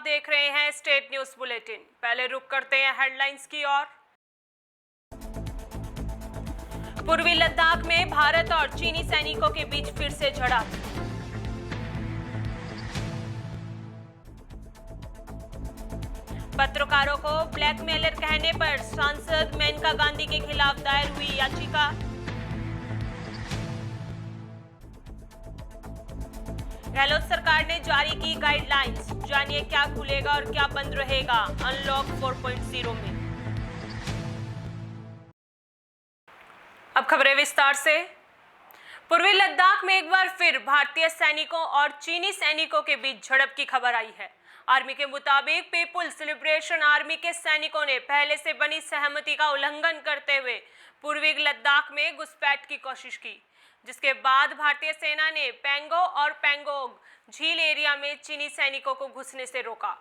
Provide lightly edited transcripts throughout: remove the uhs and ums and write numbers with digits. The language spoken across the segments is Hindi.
देख रहे हैं स्टेट न्यूज बुलेटिन। पहले रुक करते हैं हेडलाइंस की ओर। पूर्वी लद्दाख में भारत और चीनी सैनिकों के बीच फिर से झड़प। पत्रकारों को ब्लैकमेलर कहने पर सांसद मेनका गांधी के खिलाफ दायर हुई याचिका। गहलोत सरकार ने जारी की गाइडलाइंस, जानिए क्या खुलेगा और क्या बंद रहेगा अनलॉक 4.0 में। अब खबरें विस्तार से। पूर्वी लद्दाख में एक बार फिर भारतीय सैनिकों और चीनी सैनिकों के बीच झड़प की खबर आई है। आर्मी के मुताबिक पीपुल्स लिबरेशन आर्मी के सैनिकों ने पहले से बनी सहमति का उल्लंघन करते हुए पूर्वी लद्दाख में घुसपैठ की कोशिश की, जिसके बाद भारतीय सेना ने पेंगो और पेंगोंग झील एरिया में चीनी सैनिकों को घुसने से रोका।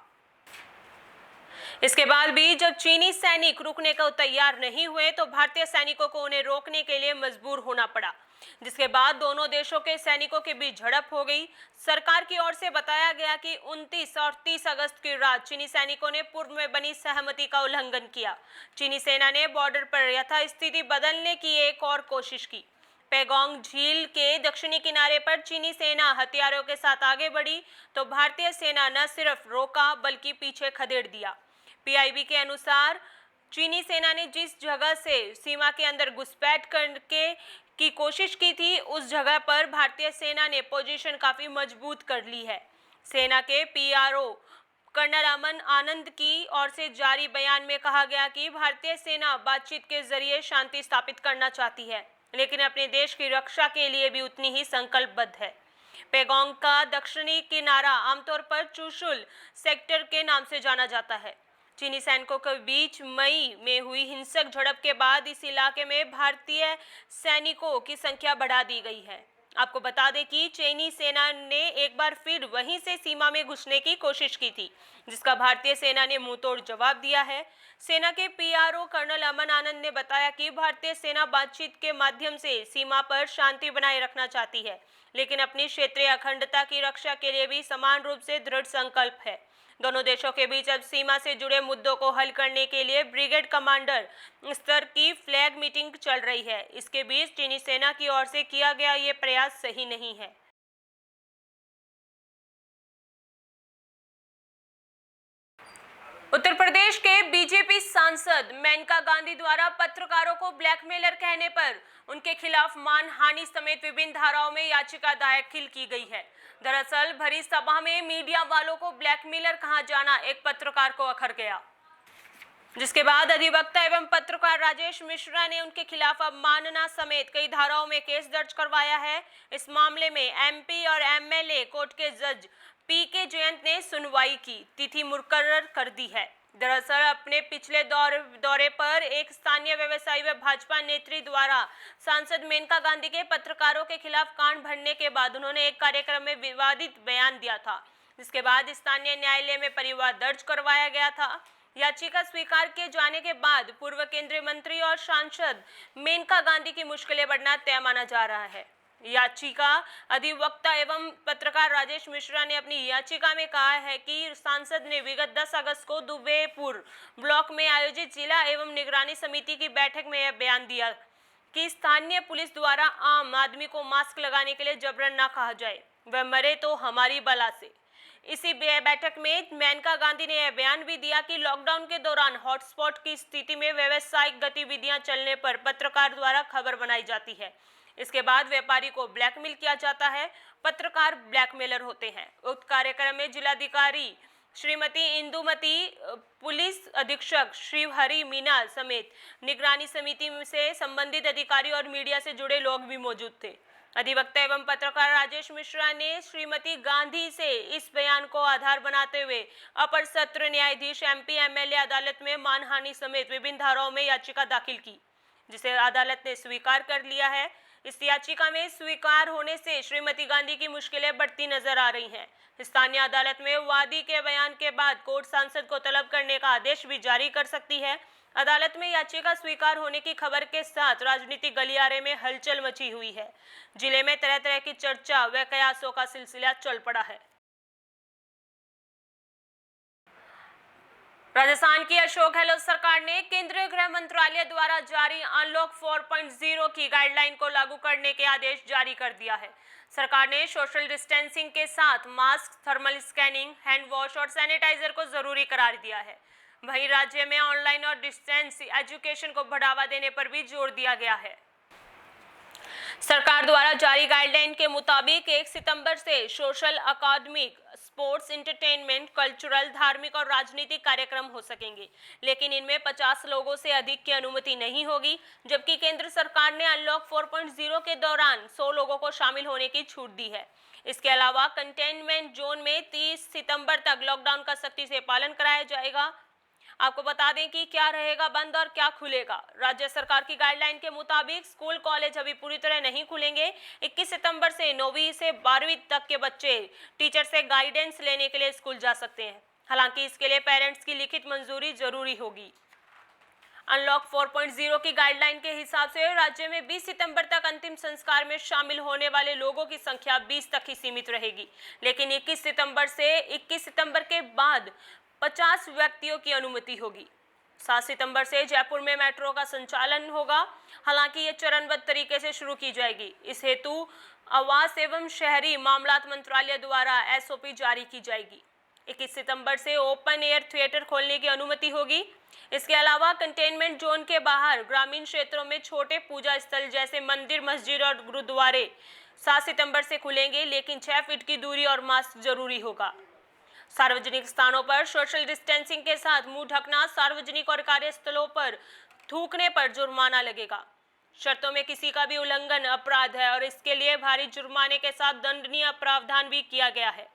इसके बाद भी जब चीनी सैनिक रुकने को तैयार नहीं हुए तो भारतीय सैनिकों को उन्हें रोकने के लिए मजबूर होना पड़ा, जिसके बाद दोनों देशों के सैनिकों के बीच झड़प हो गई। सरकार की ओर से बताया गया कि 29 और 30 अगस्त की रात चीनी सैनिकों ने पूर्व में बनी सहमति का उल्लंघन किया। चीनी सेना ने बॉर्डर पर यथास्थिति बदलने की एक और कोशिश की। पेगोंग झील के दक्षिणी किनारे पर चीनी सेना हथियारों के साथ आगे बढ़ी तो भारतीय सेना न सिर्फ रोका बल्कि पीछे खदेड़ दिया। पीआईबी के अनुसार चीनी सेना ने जिस जगह से सीमा के अंदर घुसपैठ करने की कोशिश की थी, उस जगह पर भारतीय सेना ने पोजीशन काफी मजबूत कर ली है। सेना के पीआरओ कर्नल अमन आनंद की ओर से जारी बयान में कहा गया कि भारतीय सेना बातचीत के जरिए शांति स्थापित करना चाहती है, लेकिन अपने देश की रक्षा के लिए भी उतनी ही संकल्पबद्ध है। पेगोंग का दक्षिणी किनारा आमतौर पर चुशुल सेक्टर के नाम से जाना जाता है। चीनी सैनिकों के बीच मई में हुई हिंसक झड़प के बाद इस इलाके में भारतीय सैनिकों की संख्या बढ़ा दी गई है। आपको बता दें कि चीनी सेना ने एक बार फिर वहीं से सीमा में घुसने की कोशिश की थी, जिसका भारतीय सेना ने मुंहतोड़ जवाब दिया है। सेना के पीआरओ कर्नल अमन आनंद ने बताया कि भारतीय सेना बातचीत के माध्यम से सीमा पर शांति बनाए रखना चाहती है, लेकिन अपनी क्षेत्रीय अखंडता की रक्षा के लिए भी समान रूप से दृढ़ संकल्प है। दोनों देशों के बीच अब सीमा से जुड़े मुद्दों को हल करने के लिए ब्रिगेड कमांडर स्तर की फ्लैग मीटिंग चल रही है। इसके बीच चीनी सेना की ओर से किया गया ये प्रयास सही नहीं है। उत्तर प्रदेश के बीजेपी सांसद मेनका गांधी द्वारा पत्रकारों को ब्लैकमेलर कहने पर उनके खिलाफ मानहानि समेत विभिन्न धाराओं में याचिका दाखिल की गई है। दरअसल भरी सभा में मीडिया वालों को ब्लैकमेलर कहा जाना एक पत्रकार को अखर गया, जिसके बाद अधिवक्ता एवं पत्रकार राजेश मिश्रा ने उनके खिलाफ अवमानना समेत कई धाराओं में केस दर्ज करवाया है। इस मामले में एमपी और एमएलए कोर्ट के जज पीके जयंत ने सुनवाई की तिथि मुकर्रर कर दी है। दरअसल अपने पिछले दौरे पर एक स्थानीय व्यवसायी व भाजपा नेत्री द्वारा सांसद मेनका गांधी के पत्रकारों के खिलाफ कान भरने के बाद उन्होंने एक कार्यक्रम में विवादित बयान दिया था, जिसके बाद स्थानीय न्यायालय में परिवाद दर्ज करवाया गया था। याचिका स्वीकार किए जाने के बाद पूर्व केंद्रीय मंत्री और सांसद मेनका गांधी की मुश्किलें बढ़ना तय माना जा रहा है। याचिका अधिवक्ता एवं पत्रकार राजेश मिश्रा ने अपनी याचिका में कहा है कि सांसद ने विगत 10 अगस्त को दुबेपुर ब्लॉक में आयोजित जिला एवं निगरानी समिति की बैठक में यह बयान दिया कि स्थानीय पुलिस द्वारा आम आदमी को मास्क लगाने के लिए जबरन न कहा जाए, वह मरे तो हमारी बला से। इसी बैठक में मेनका गांधी ने यह बयान भी दिया कि लॉकडाउन के दौरान हॉटस्पॉट की स्थिति में व्यावसायिक गतिविधियां चलने पर पत्रकार द्वारा खबर बनाई जाती है। इसके बाद व्यापारी को ब्लैकमेल किया जाता है, पत्रकार ब्लैकमेलर होते हैं। उक्त कार्यक्रम में जिलाधिकारी श्रीमती इंदुमती, पुलिस अधीक्षक श्री हरि मीना समेत निगरानी समिति से संबंधित अधिकारी और मीडिया से जुड़े लोग भी मौजूद थे। अधिवक्ता एवं पत्रकार राजेश मिश्रा ने श्रीमती गांधी से इस बयान को आधार बनाते हुए अपर सत्र न्यायाधीश एमपी एमएलए अदालत में मानहानि समेत विभिन्न धाराओं में याचिका दाखिल की, जिसे अदालत ने स्वीकार कर लिया है। इस याचिका में स्वीकार होने से श्रीमती गांधी की मुश्किलें बढ़ती नजर आ रही हैं। स्थानीय अदालत में वादी के बयान के बाद कोर्ट सांसद को तलब करने का आदेश भी जारी कर सकती है। अदालत में याचिका स्वीकार होने की खबर के साथ राजनीतिक गलियारे में हलचल मची हुई है। जिले में तरह तरह की चर्चा व कयासों का सिलसिला चल पड़ा है। राजस्थान की अशोक गहलोत सरकार ने केंद्रीय गृह मंत्रालय द्वारा जारी अनलॉक 4.0 की गाइडलाइन को लागू करने के आदेश जारी कर दिया है। सरकार ने सोशल डिस्टेंसिंग के साथ mask, thermal scanning, hand wash और सैनिटाइजर को जरूरी करार दिया है। वहीं राज्य में ऑनलाइन और डिस्टेंस एजुकेशन को बढ़ावा देने पर भी जोर दिया गया है। सरकार द्वारा जारी गाइडलाइन के मुताबिक 1 सितंबर से सोशल, अकादमिक, स्पोर्ट्स, एंटरटेनमेंट, कल्चरल, धार्मिक और राजनीतिक कार्यक्रम हो सकेंगे, लेकिन इनमें 50 लोगों से अधिक की अनुमति नहीं होगी। जबकि केंद्र सरकार ने अनलॉक 4.0 के दौरान 100 लोगों को शामिल होने की छूट दी है। इसके अलावा कंटेनमेंट जोन में 30 सितंबर तक लॉकडाउन का सख्ती से पालन कराया जाएगा। आपको बता दें कि क्या रहेगा बंद और क्या खुलेगा। राज्य सरकार की गाइडलाइन के मुताबिक स्कूल, कॉलेज अभी पूरी तरह नहीं खुलेंगे। 21 सितंबर से 9वीं से 12वीं तक के बच्चे टीचर से गाइडेंस लेने के लिए स्कूल जा सकते हैं। हालांकि इसके लिए पेरेंट्स की लिखित मंजूरी जरूरी होगी। अनलॉक 4.0 की गाइडलाइन के हिसाब से राज्य में 20 सितंबर तक अंतिम संस्कार में शामिल होने वाले लोगों की संख्या 20 तक ही सीमित रहेगी, लेकिन 21 सितंबर के बाद 50 व्यक्तियों की अनुमति होगी। 7 सितंबर से जयपुर में मेट्रो का संचालन होगा। हालांकि ये चरणबद्ध तरीके से शुरू की जाएगी। इस हेतु आवास एवं शहरी मामलात मंत्रालय द्वारा एसओपी जारी की जाएगी। 21 सितंबर से ओपन एयर थिएटर खोलने की अनुमति होगी। इसके अलावा कंटेनमेंट जोन के बाहर ग्रामीण क्षेत्रों में छोटे पूजा स्थल जैसे मंदिर, मस्जिद और गुरुद्वारे 7 सितंबर से खुलेंगे, लेकिन 6 फीट की दूरी और मास्क जरूरी होगा। सार्वजनिक स्थानों पर सोशल डिस्टेंसिंग के साथ मुंह ढकना, सार्वजनिक और कार्यस्थलों पर थूकने पर जुर्माना लगेगा। शर्तों में किसी का भी उल्लंघन अपराध है और इसके लिए भारी जुर्माने के साथ दंडनीय प्रावधान भी किया गया है।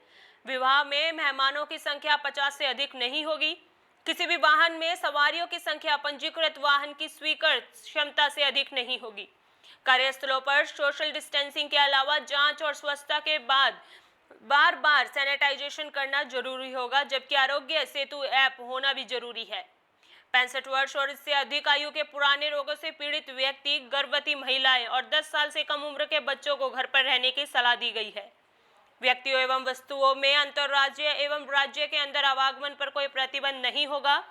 विवाह में मेहमानों की संख्या 50 से अधिक नहीं होगी। किसी भी वाहन में सवारियों की संख्या पंजीकृत वाहन की स्वीकृत क्षमता से अधिक नहीं होगी। कार्यस्थलों पर सोशल डिस्टेंसिंग के अलावा जांच और स्वच्छता के बाद बार बार सैनिटाइजेशन करना जरूरी होगा, जबकि आरोग्य सेतु ऐप होना भी जरूरी है। 65 वर्ष और इससे अधिक आयु के पुराने रोगों से पीड़ित व्यक्ति, गर्भवती महिलाएं और 10 साल से कम उम्र के बच्चों को घर पर रहने की सलाह दी गई है। व्यक्तियों एवं वस्तुओं में अंतर्राज्य एवं राज्य के अंदर आवागमन पर कोई प्रतिबंध नहीं होगा।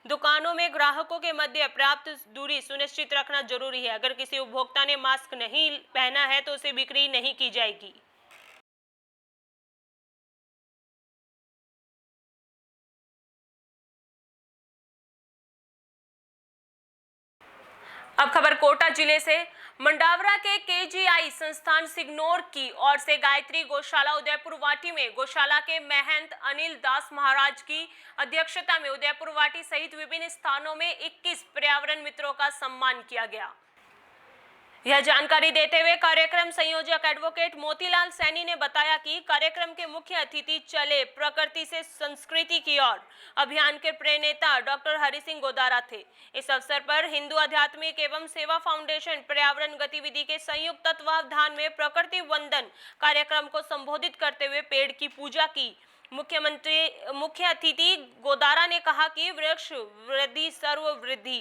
दुकानों में ग्राहकों के मध्य पर्याप्त दूरी सुनिश्चित रखना जरूरी है। अगर किसी उपभोक्ता ने मास्क नहीं पहना है तो उसे बिक्री नहीं की जाएगी। अब खबर कोटा जिले से। मंडावरा के केजीआई संस्थान सिग्नोर की ओर से गायत्री गौशाला उदयपुर वाटी में गौशाला के महंत अनिल दास महाराज की अध्यक्षता में उदयपुर वाटी सहित विभिन्न स्थानों में 21 पर्यावरण मित्रों का सम्मान किया गया। यह जानकारी देते हुए कार्यक्रम संयोजक एडवोकेट मोतीलाल सैनी ने बताया कि कार्यक्रम के मुख्य अतिथि चले प्रकृति से संस्कृति की ओर अभियान के प्रेरणेता डॉक्टर हरि सिंह गोदारा थे। इस अवसर पर हिंदू आध्यात्मिक एवं सेवा फाउंडेशन पर्यावरण गतिविधि के संयुक्त तत्वावधान में प्रकृति वंदन कार्यक्रम को संबोधित करते हुए पेड़ की पूजा की। मुख्य अतिथि गोदारा ने कहा कि वृक्ष वृद्धि सर्व वृद्धि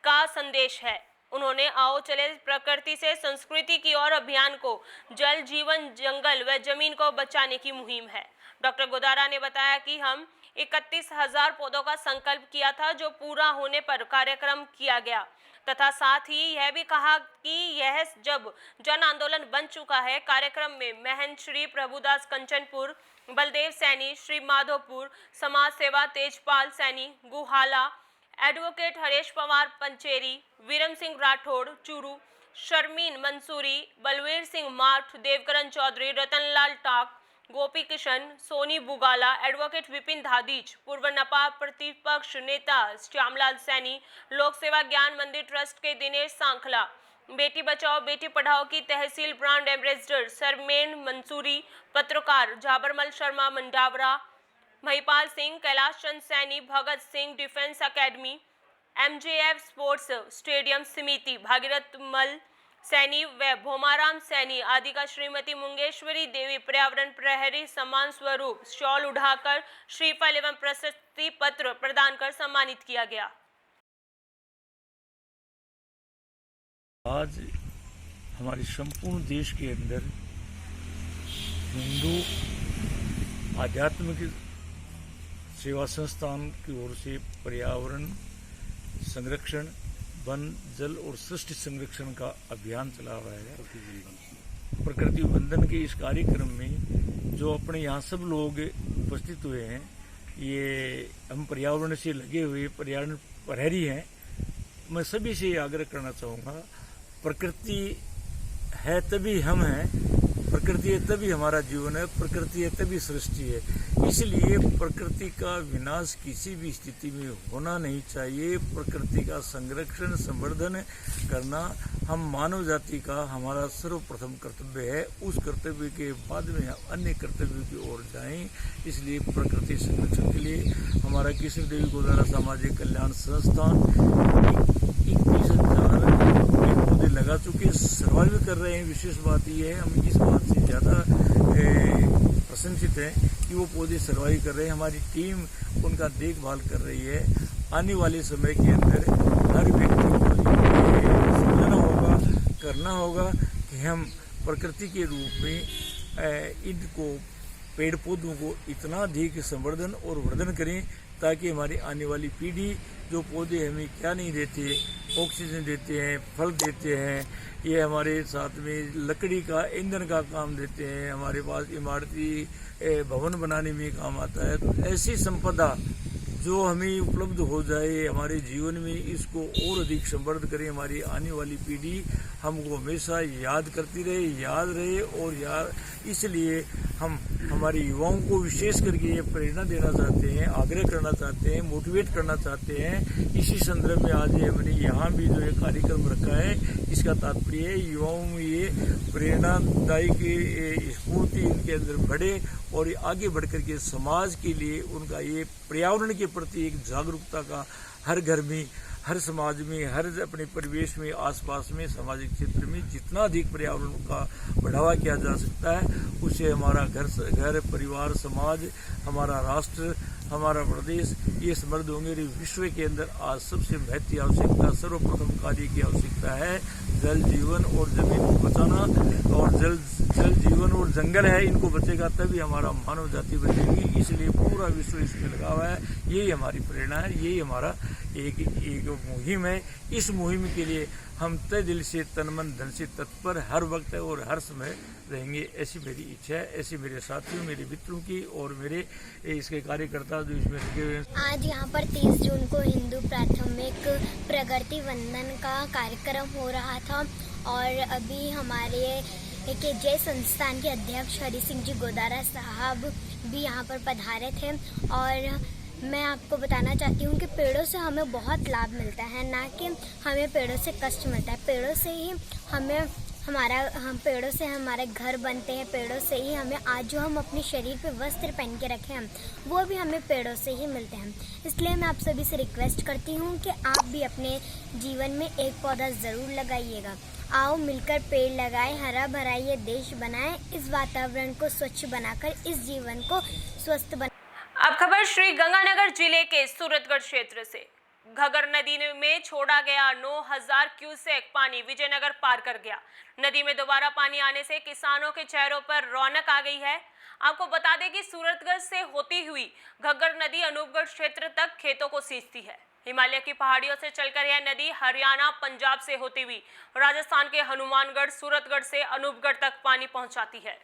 का संदेश है। उन्होंने आओ चले प्रकृति से संस्कृति की ओर अभियान को जल, जीवन, जंगल व जमीन को बचाने की मुहिम है। डॉक्टर गोदारा ने बताया कि हम 31,000 पौधों का संकल्प किया था, जो पूरा होने पर कार्यक्रम किया गया तथा साथ ही यह भी कहा कि यह जब जन आंदोलन बन चुका है। कार्यक्रम में महंत श्री प्रभुदास कंचनपुर, बलदेव सैनी, श्री माधोपुर, समाज सेवा तेजपाल सैनी गुहाला, एडवोकेट हरेश पवार पंचेरी, वीरम सिंह राठौड़ चूरू, शर्मीन मंसूरी, बलवीर सिंह माठ, देवकरण चौधरी, रतनलाल टाक, गोपी किशन, सोनी बुगाला, एडवोकेट विपिन धादीज, पूर्व नपा प्रतिपक्ष नेता श्यामलाल सैनी, लोक सेवा ज्ञान मंदिर ट्रस्ट के दिनेश सांखला, बेटी बचाओ बेटी पढ़ाओ की तहसील ब्रांड एम्बेसडर सरमेन मंसूरी, पत्रकार Jhabarmal Sharma Mandawara, Mahipal Singh, Kailash Chand Saini, Bhagat Singh defence academy, MJF sports stadium समिति, भागीरथ मल सैनी व भोमाराम सैनी आदि का श्रीमती मुंगेश्वरी देवी पर्यावरण प्रहरी सम्मान स्वरूप शॉल उठाकर श्रीफल एवं प्रशस्ति पत्र प्रदान कर सम्मानित किया गया। आज हमारे संपूर्ण देश के अंदर हिंदू आध्यात्मिक सेवा संस्थान की ओर से पर्यावरण संरक्षण, वन, जल और सृष्टि संरक्षण का अभियान चला हुआ है। प्रकृति वंदन के इस कार्यक्रम में जो अपने यहाँ सब लोग उपस्थित हुए हैं, ये हम पर्यावरण से लगे हुए पर्यावरण प्रहरी हैं। मैं सभी से आग्रह करना चाहूँगा, प्रकृति है तभी हम हैं, प्रकृति है तभी हमारा जीवन है, प्रकृति है तभी सृष्टि है। इसलिए प्रकृति का विनाश किसी भी स्थिति में होना नहीं चाहिए। प्रकृति का संरक्षण, संवर्धन करना हम मानव जाति का हमारा सर्वप्रथम कर्तव्य है। उस कर्तव्य के बाद में हम अन्य कर्तव्यों की ओर जाएं। इसलिए प्रकृति संरक्षण के लिए हमारा कृष्ण देवी गोदारा सामाजिक कल्याण संस्थान 21,000 पौधे लगा चुके, सर्वाइव कर रहे हैं। विशेष बात यह है, हम इस बात से ज़्यादा प्रशंसित हैं कि वो पौधे सर्वाइव कर रहे हैं। हमारी टीम उनका देखभाल कर रही है। आने वाले समय के अंदर हर व्यक्ति को समझना होगा, करना होगा कि हम प्रकृति के रूप में इनको, पेड़ पौधों को इतना अधिक संवर्धन और वर्धन करें ताकि हमारी आने वाली पीढ़ी, जो पौधे हमें क्या नहीं देते, ऑक्सीजन देते हैं, फल देते हैं, ये हमारे साथ में लकड़ी का, ईंधन का काम देते हैं, हमारे पास इमारती भवन बनाने में काम आता है। तो ऐसी संपदा जो हमें उपलब्ध हो जाए हमारे जीवन में, इसको और अधिक समृद्ध करें। हमारी आने वाली पीढ़ी हमको हमेशा याद करती रहे, याद रहे। और इसलिए हम हमारे युवाओं को विशेष करके ये प्रेरणा देना चाहते हैं, आग्रह करना चाहते हैं, मोटिवेट करना चाहते हैं। इसी संदर्भ में आज हमने यहाँ भी जो ये कार्यक्रम रखा है, इसका तात्पर्य है युवाओं में ये प्रेरणादायी की स्फूर्ति इनके अंदर बढ़े और ये आगे बढ़ करके समाज के लिए उनका ये पर्यावरण के प्रति एक जागरूकता का हर घर में, हर समाज में, हर अपने परिवेश में, आसपास में, सामाजिक क्षेत्र में जितना अधिक पर्यावरण का बढ़ावा किया जा सकता है, उससे हमारा घर परिवार, समाज, हमारा राष्ट्र, हमारा प्रदेश ये समृद्ध होंगे। विश्व के अंदर आज सबसे महत्वपूर्ण आवश्यकता, सर्वप्रथम कार्य की आवश्यकता है जल, जीवन और जमीन को बचाना। और जल जीवन और जंगल है, इनको बचेगा तभी हमारा मानव जाति बचेगी। इसलिए पूरा विश्व इसमें लगा हुआ है। यही हमारी प्रेरणा है, यही हमारा एक मुहिम है। इस मुहिम के लिए हम तय दिल से, तन मन धन से तत्पर हर वक्त और हर समय रहेंगे, ऐसी मेरी इच्छा है। ऐसी मेरे साथियों, मेरे मित्रों की और मेरे इसके कार्यकर्ता जो इसमें लगे हुए हैं। आज यहाँ पर 30 जून को हिंदू प्राथमिक प्रगति वंदन का कार्यक्रम हो रहा था और अभी हमारे के जय संस्थान के अध्यक्ष हरि सिंह जी गोदारा साहब भी यहाँ पर पधारे थे। और मैं आपको बताना चाहती हूँ कि पेड़ों से हमें बहुत लाभ मिलता है, ना कि हमें पेड़ों से कष्ट मिलता है। पेड़ों से ही हम पेड़ों से हमारे घर बनते हैं, पेड़ों से ही हमें आज जो हम अपने शरीर पे वस्त्र पहन के रखे हैं वो भी हमें पेड़ों से ही मिलते हैं। इसलिए मैं आप सभी से रिक्वेस्ट करती हूँ कि आप भी अपने जीवन में एक पौधा ज़रूर लगाइएगा। आओ मिलकर पेड़ लगाएं, हरा भरा ये देश बनाएं, इस वातावरण को स्वच्छ बनाकर इस जीवन को स्वस्थ बनाएं। अब खबर श्री गंगानगर जिले के सूरतगढ़ क्षेत्र से। घग्गर नदी में छोड़ा गया 9,000 क्यूसेक पानी विजयनगर पार कर गया। नदी में दोबारा पानी आने से किसानों के चेहरों पर रौनक आ गई है। आपको बता दें कि सूरतगढ़ से होती हुई घग्गर नदी अनूपगढ़ क्षेत्र तक खेतों को सींचती है। हिमालय की पहाड़ियों से चलकर यह नदी हरियाणा, पंजाब से होती हुई राजस्थान के हनुमानगढ़, सूरतगढ़ से अनूपगढ़ तक पानी पहुंचाती है।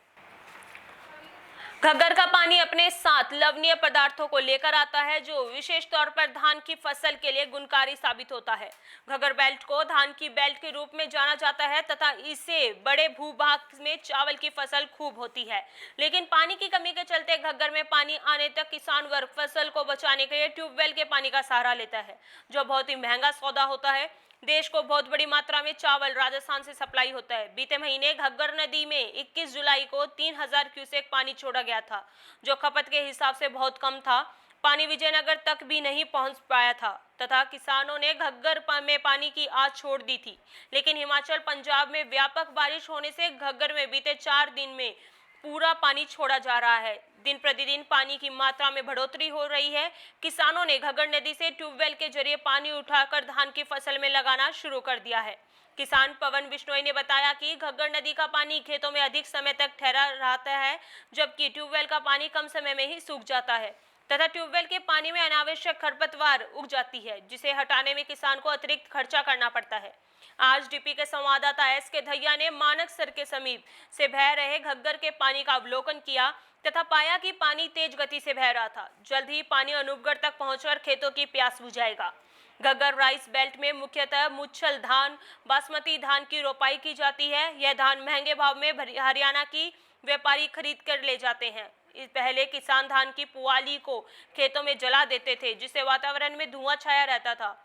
घग्गर का पानी अपने साथ लवणीय पदार्थों को लेकर आता है, जो विशेष तौर पर धान की फसल के लिए गुणकारी साबित होता है। घग्गर बेल्ट को धान की बेल्ट के रूप में जाना जाता है तथा इसे बड़े भूभाग में चावल की फसल खूब होती है। लेकिन पानी की कमी के चलते घग्गर में पानी आने तक किसान वर्ग फसल को बचाने के लिए ट्यूबवेल के पानी का सहारा लेता है, जो बहुत ही महंगा सौदा होता है। देश को बहुत बड़ी मात्रा में चावल राजस्थान से सप्लाई होता है। बीते महीने घग्गर नदी में 21 जुलाई को 3,000 क्यूसेक पानी छोड़ा गया था, जो खपत के हिसाब से बहुत कम था। पानी विजयनगर तक भी नहीं पहुंच पाया था तथा किसानों ने घग्गर में पानी की आस छोड़ दी थी। लेकिन हिमाचल, पंजाब में व्यापक बारिश होने से घग्गर में बीते 4 दिन में पूरा पानी छोड़ा जा रहा है। दिन प्रतिदिन पानी की मात्रा में बढ़ोतरी हो रही है। किसानों ने घग्गर नदी से ट्यूबवेल के जरिए पानी उठाकर धान की फसल में लगाना शुरू कर दिया है। किसान पवन बिश्नोई ने बताया कि घग्गर नदी का पानी खेतों में अधिक समय तक ठहरा रहता है, जबकि ट्यूबवेल का पानी कम समय में ही सूख जाता है। तथा ट्यूबवेल के पानी में अनावश्यक खरपतवार उग जाती है, जिसे हटाने में किसान को अतिरिक्त खर्चा करना पड़ता है। आज डीपी के संवाददाता एस के धैया ने मानक सर के समीप से बह रहे घग्गर के पानी का अवलोकन किया तथा पाया कि पानी तेज गति से बह रहा था। जल्द ही पानी अनूपगढ़ तक पहुंचकर खेतों की प्यास बुझाएगा। घग्गर राइस बेल्ट में मुख्यतः मुच्छल धान, बासमती धान की रोपाई की जाती है। यह धान महंगे भाव में हरियाणा की व्यापारी खरीद कर ले जाते हैं। इस पहले किसान धान की पुआली को खेतों में जला देते थे, जिससे वातावरण में धुआं छाया रहता था,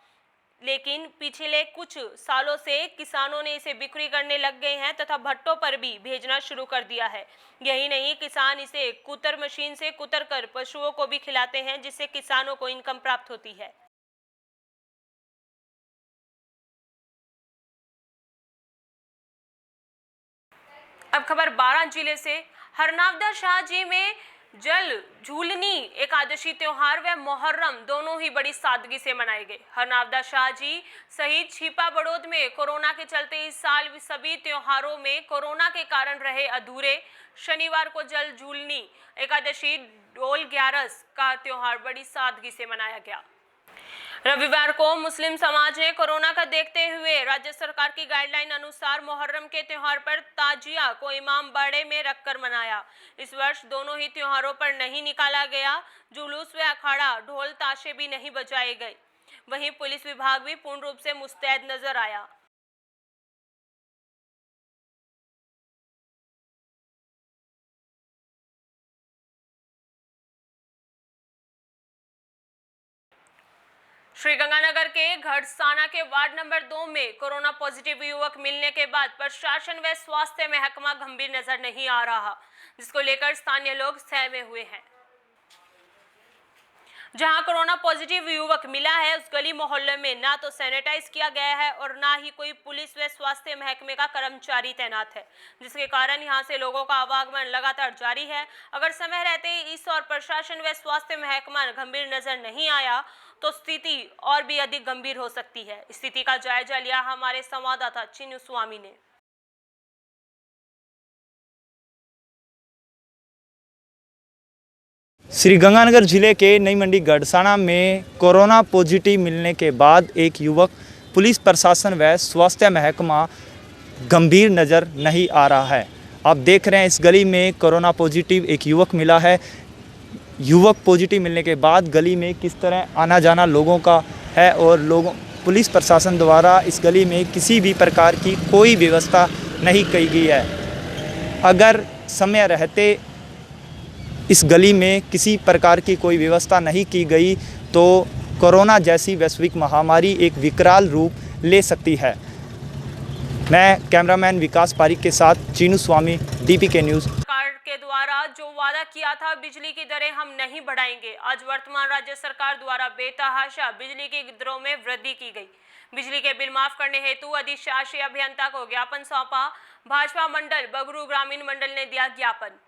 लेकिन पिछले कुछ सालों से किसानों ने इसे बिक्री करने लग गए हैं तथा भट्टों पर भी भेजना शुरू कर दिया है। यही नहीं, किसान इसे कुतर मशीन से कुतर कर पशुओं को भी खिलाते हैं, जिससे किसानों को इनकम प्राप्त होती है। अब खबर 12 जिले से। हरनावदा शाहजी में जल झूलनी एकादशी त्योहार व मोहर्रम दोनों ही बड़ी सादगी से मनाए गए। हरनावदा शाहजी सहित छिपा बड़ौद में कोरोना के चलते इस साल सभी त्योहारों में कोरोना के कारण रहे अधूरे। शनिवार को जल झूलनी एकादशी डोल ग्यारस का त्योहार बड़ी सादगी से मनाया गया। रविवार को मुस्लिम समाज ने कोरोना का देखते हुए राज्य सरकार की गाइडलाइन अनुसार मोहर्रम के त्योहार पर ताजिया को इमाम बाड़े में रखकर मनाया। इस वर्ष दोनों ही त्योहारों पर नहीं निकाला गया जुलूस व अखाड़ा, ढोल ताशे भी नहीं बजाए गए। वहीं पुलिस विभाग भी पूर्ण रूप से मुस्तैद नजर आया। श्रीगंगानगर के घड़साना के वार्ड नंबर 2 में कोरोना पॉजिटिव युवक मिलने के बाद प्रशासन व स्वास्थ्य महकमा गंभीर नजर नहीं आ रहा, जिसको लेकर स्थानीय लोग सहमे हुए हैं। जहां कोरोना पॉजिटिव युवक मिला है, उस गली मोहल्ले में ना तो सैनिटाइज किया गया है और ना ही कोई पुलिस व स्वास्थ्य महकमे का कर्मचारी तैनात है, जिसके कारण यहां से लोगों का आवागमन लगातार जारी है। अगर समय रहते इस और प्रशासन व स्वास्थ्य महकमा गंभीर नजर नहीं आया तो स्थिति और भी अधिक गंभीर हो सकती है। स्थिति का जायजा लिया हमारे संवाददाता चिन्नू स्वामी ने। श्रीगंगानगर जिले के नई मंडी गड़साना में कोरोना पॉजिटिव मिलने के बाद एक युवक पुलिस प्रशासन व स्वास्थ्य महकमा गंभीर नज़र नहीं आ रहा है। आप देख रहे हैं इस गली में कोरोना पॉजिटिव एक युवक मिला है। युवक पॉजिटिव मिलने के बाद गली में किस तरह आना जाना लोगों का है और पुलिस प्रशासन द्वारा इस गली में किसी भी प्रकार की कोई व्यवस्था नहीं की गई है। अगर समय रहते इस गली में किसी प्रकार की कोई व्यवस्था नहीं की गई तो कोरोना जैसी वैश्विक महामारी एक विकराल रूप ले सकती है। मैं कैमरामैन विकास पारिक के साथ चिन्नू स्वामी, DPK न्यूज़। सरकार के द्वारा जो वादा किया था बिजली की दरें हम नहीं बढ़ाएंगे, आज वर्तमान राज्य सरकार द्वारा बेतहाशा बिजली की दरों में वृद्धि की गई। बिजली के बिल माफ करने हेतु अधिशासी अभियंता को ज्ञापन सौंपा। भाजपा मंडल बगरू ग्रामीण मंडल ने दिया ज्ञापन।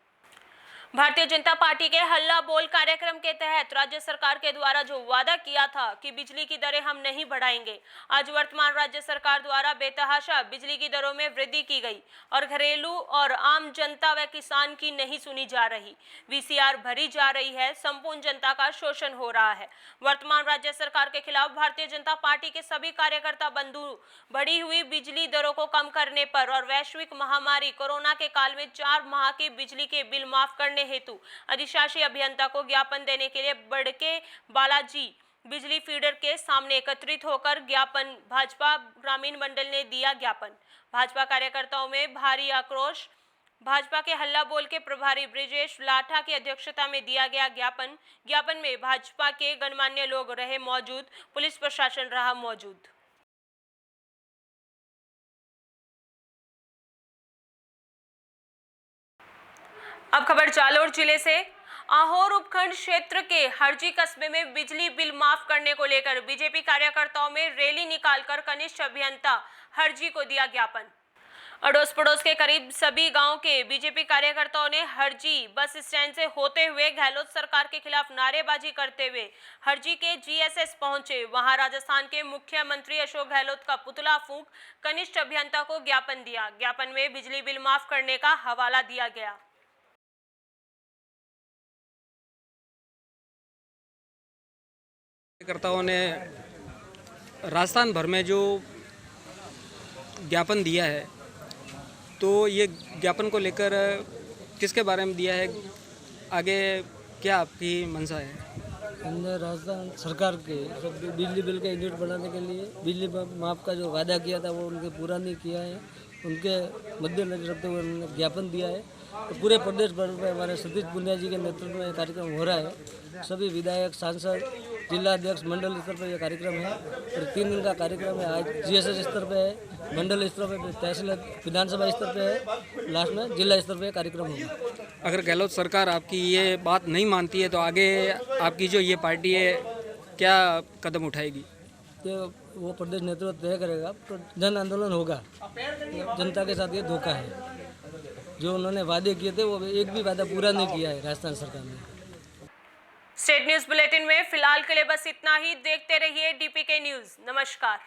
भारतीय जनता पार्टी के हल्ला बोल कार्यक्रम के तहत राज्य सरकार के द्वारा जो वादा किया था कि बिजली की दरें हम नहीं बढ़ाएंगे, आज वर्तमान राज्य सरकार द्वारा बेतहाशा बिजली की दरों में वृद्धि की गई और घरेलू और आम जनता व किसान की नहीं सुनी जा रही। VCR भरी जा रही है, संपूर्ण जनता का शोषण हो रहा है। वर्तमान राज्य सरकार के खिलाफ भारतीय जनता पार्टी के सभी कार्यकर्ता बंधु बढ़ी हुई बिजली दरों को कम करने पर और वैश्विक महामारी कोरोना के काल में 4 माह के बिजली के बिल माफ करने हेतु अधिशासी अभियंता को ज्ञापन देने के लिए बड़के बालाजी बिजली फीडर के सामने एकत्रित होकर ज्ञापन भाजपा ग्रामीण मंडल ने दिया ज्ञापन। भाजपा कार्यकर्ताओं में भारी आक्रोश। भाजपा के हल्ला बोल के प्रभारी ब्रिजेश लाठा की अध्यक्षता में दिया गया ज्ञापन। ज्ञापन में भाजपा के गणमान्य लोग रहे मौजूद, पुलिस प्रशासन रहा मौजूद। अब खबर जालोर जिले से। आहोर उपखंड क्षेत्र के हरजी कस्बे में बिजली बिल माफ करने को लेकर बीजेपी कार्यकर्ताओं में रैली निकालकर कनिष्ठ अभियंता हरजी को दिया ज्ञापन। अड़ोस पड़ोस के करीब सभी गांव के बीजेपी कार्यकर्ताओं ने हरजी बस स्टैंड से होते हुए गहलोत सरकार के खिलाफ नारेबाजी करते हुए हरजी के GSS पहुंचे। वहां राजस्थान के मुख्यमंत्री अशोक गहलोत का पुतला फूंक कनिष्ठ अभियंता को ज्ञापन दिया। ज्ञापन में बिजली बिल माफ करने का हवाला दिया गया। कार्यकर्ताओं ने राजस्थान भर में जो ज्ञापन दिया है, तो ये ज्ञापन को लेकर किसके बारे में दिया है, आगे क्या आपकी मंशा है? हमने राजस्थान सरकार के सब बिजली बिल के यूनिट बनाने के लिए बिजली माफ का जो वादा किया था वो उनके पूरा नहीं किया है, उनके मद्देनजर रखते हुए उन्होंने ज्ञापन दिया है। तो पूरे प्रदेश भर में हमारे सतीश पुनिया जी के नेतृत्व में कार्यक्रम हो रहा है। सभी विधायक, सांसद, जिला अध्यक्ष, मंडल स्तर पर यह कार्यक्रम है और 3 दिन का कार्यक्रम है। आज GSS स्तर पे है, मंडल स्तर पे, तहसील विधानसभा स्तर पे है, लास्ट में जिला स्तर पे कार्यक्रम होगा। अगर गहलोत सरकार आपकी ये बात नहीं मानती है तो आगे आपकी जो ये पार्टी है क्या कदम उठाएगी? ये वो प्रदेश नेतृत्व तय करेगा, तो जन आंदोलन होगा। जनता के साथ ये धोखा है, जो उन्होंने वादे किए थे वो एक भी वादा पूरा नहीं किया है राजस्थान सरकार ने। स्टेट न्यूज बुलेटिन में फिलहाल के लिए बस इतना ही। देखते रहिए DPK न्यूज। नमस्कार।